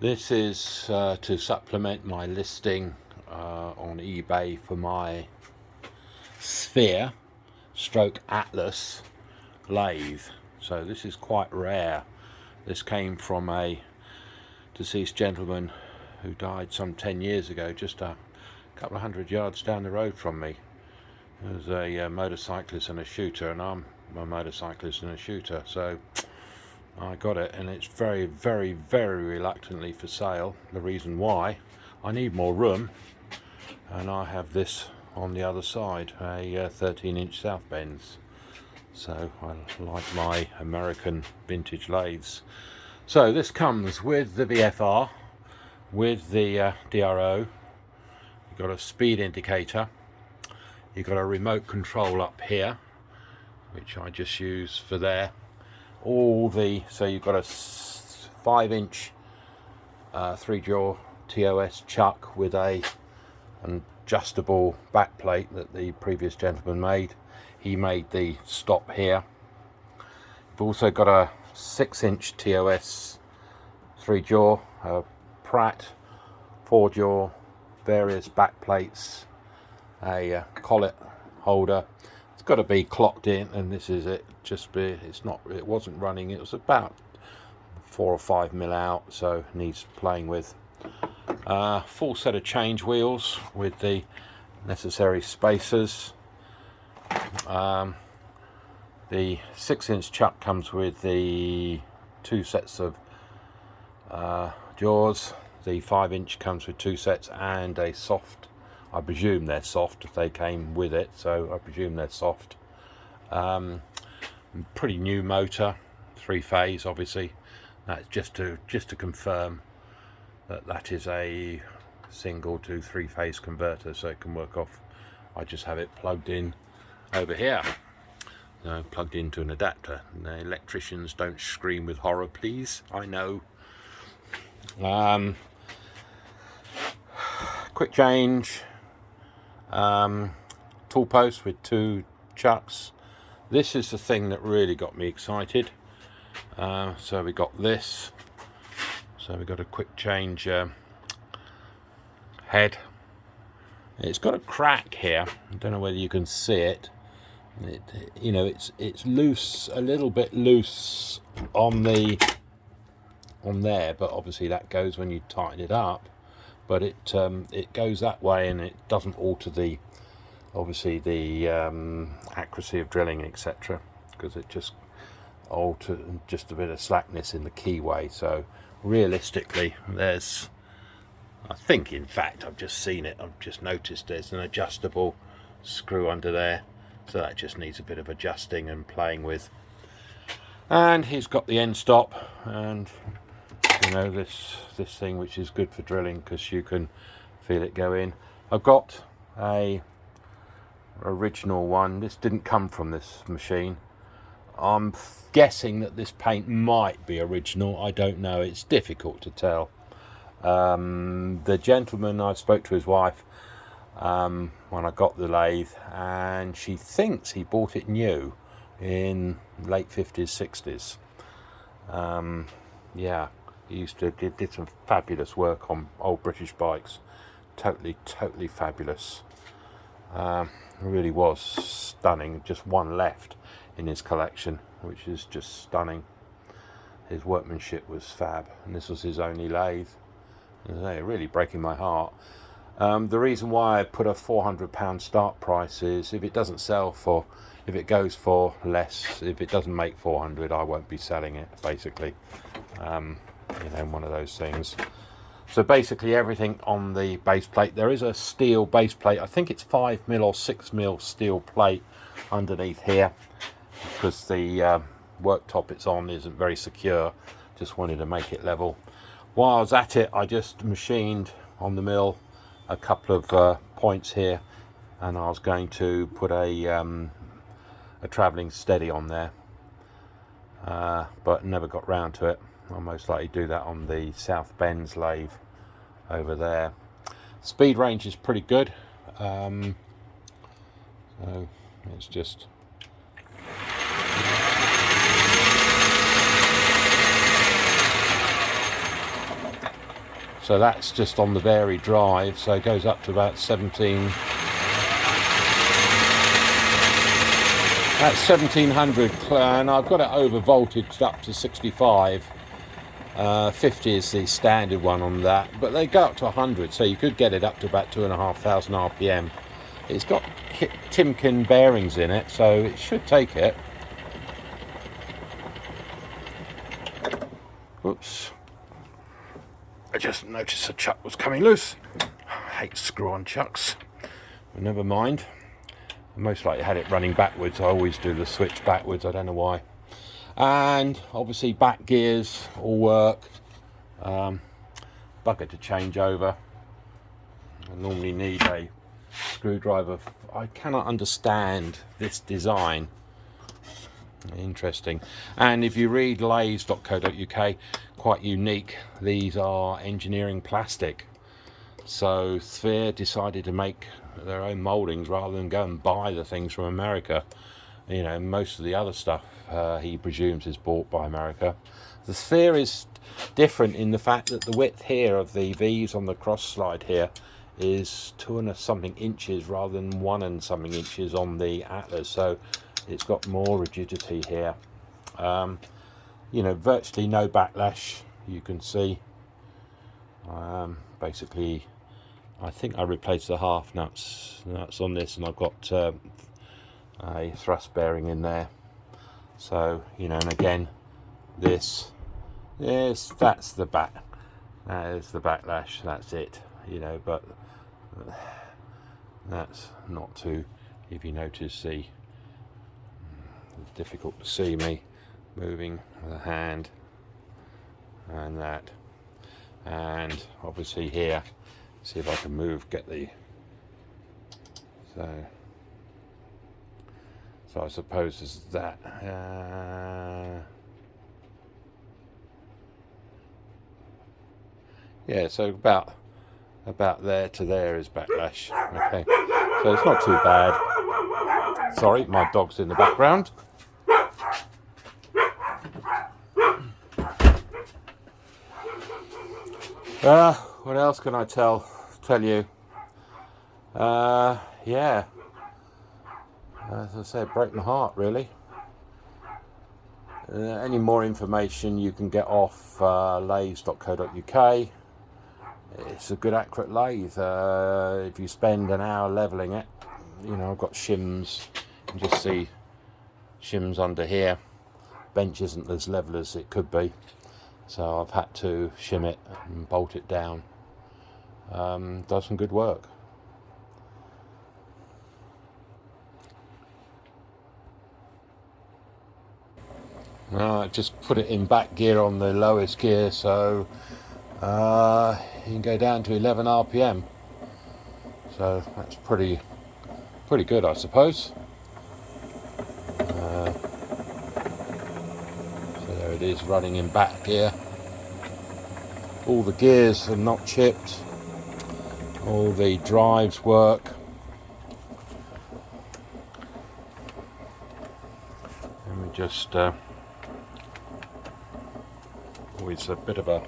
This is to supplement my listing on eBay for my Sphere stroke Atlas lathe. So this is quite rare. This came from a deceased gentleman who died some 10 years ago, just a couple of 100 yards down the road from me. He was a motorcyclist and a shooter, and I'm a motorcyclist and a shooter, so I got it, and it's very, very, very reluctantly for sale. The reason why, I need more room, and I have this on the other side, a 13-inch South Bends. So I like my American vintage lathes. So this comes with the VFR, with the DRO. You've got a speed indicator. You've got a remote control up here, which I just use for there. So you've got a 5-inch 3-jaw TOS chuck with an adjustable back plate that the previous gentleman made. He made the stop here. You've also got a 6-inch TOS 3-jaw, a Pratt 4-jaw, various back plates, a collet holder. It's got to be clocked in, and this is it. It wasn't running. It was about 4 or 5 mil out, so needs playing with. Full set of change wheels with the necessary spacers. The 6-inch chuck comes with the 2 sets of jaws. The 5-inch comes with 2 sets and a soft. I presume they're soft if they came with it, so I presume they're soft. Pretty new motor, 3-phase, obviously. That's just to confirm that is a single to 3-phase converter, so it can work off. I just have it plugged in over here, plugged into an adapter. The electricians don't scream with horror, please. I know. Quick change. Tool post with 2 chucks. This is the thing that really got me excited. So we got this. So we got a quick change head. It's got a crack here. I don't know whether you can see it. It's loose, a little bit loose on there, but obviously that goes when you tighten it up. But it goes that way, and it doesn't alter the accuracy of drilling, etc., because it just alters just a bit of slackness in the keyway. So realistically, I think, in fact, I've just seen it, I've just noticed there's an adjustable screw under there, so that just needs a bit of adjusting and playing with. And he's got the end stop, and this thing, which is good for drilling because you can feel it go in. I've got a original one. This didn't come from this machine. I'm guessing that this paint might be original. I don't know. It's difficult to tell. The gentleman, I spoke to his wife when I got the lathe, and she thinks he bought it new in late 50s, 60s. He did some fabulous work on old British bikes. Totally fabulous. Really was stunning. Just one left in his collection, which is just stunning. His workmanship was fab, and this was his only lathe. Really breaking my heart. The reason why I put a £400 start price is if it doesn't sell for, if it goes for less, if it doesn't make 400, I won't be selling it, basically. One of those things. So basically everything on the base plate, there is a steel base plate. I think it's 5 mil or 6 mil steel plate underneath here, because the worktop it's on isn't very secure. Just wanted to make it level. While I was at it, I just machined on the mill a couple of points here, and I was going to put a travelling steady on there, but never got round to it. I'll most likely do that on the South Bends lathe over there. Speed range is pretty good, so it's just So that's just on the varied drive, so it goes up to about 17. That's 1700, and I've got it over voltage up to 65. 50 is the standard one on that, but they go up to 100, so you could get it up to about 2,500 RPM. It's got Timken bearings in it, so it should take it. Whoops. I just noticed a chuck was coming loose. I hate screw-on chucks. But never mind. I most likely had it running backwards. I always do the switch backwards. I don't know why. And obviously back gears all work. Bucket to change over. I normally need a screwdriver. I cannot understand this design. Interesting. And if you read lathe.co.uk, quite unique. These are engineering plastic. So Sphere decided to make their own mouldings rather than go and buy the things from America. You know, most of the other stuff he presumes is bought by America. The Sphere is different in the fact that the width here of the V's on the cross slide here is 2 and something inches rather than 1 and something inches on the Atlas, so it's got more rigidity here. You know, virtually no backlash, you can see. Basically, I think I replaced the half nuts on this, and I've got a thrust bearing in there. So, you know, and again, that's the back. That is the backlash. That's it. You know, but that's not too. If you notice, it's difficult to see me moving the hand and that, and obviously here. See if I can get the. So I suppose it's that. Yeah, so about there to there is backlash. Okay, so it's not too bad. Sorry, my dog's in the background. What else can I tell you? Yeah. As I said, break my heart, really. Any more information you can get off lathes.co.uk. It's a good, accurate lathe. If you spend an hour levelling it, you know, I've got shims. You can just see shims under here. Bench isn't as level as it could be, so I've had to shim it and bolt it down. Does some good work. Just put it in back gear on the lowest gear, so you can go down to 11 RPM. So that's pretty good, I suppose. So there it is, running in back gear. All the gears are not chipped. All the drives work. Let me just. Always a bit of a.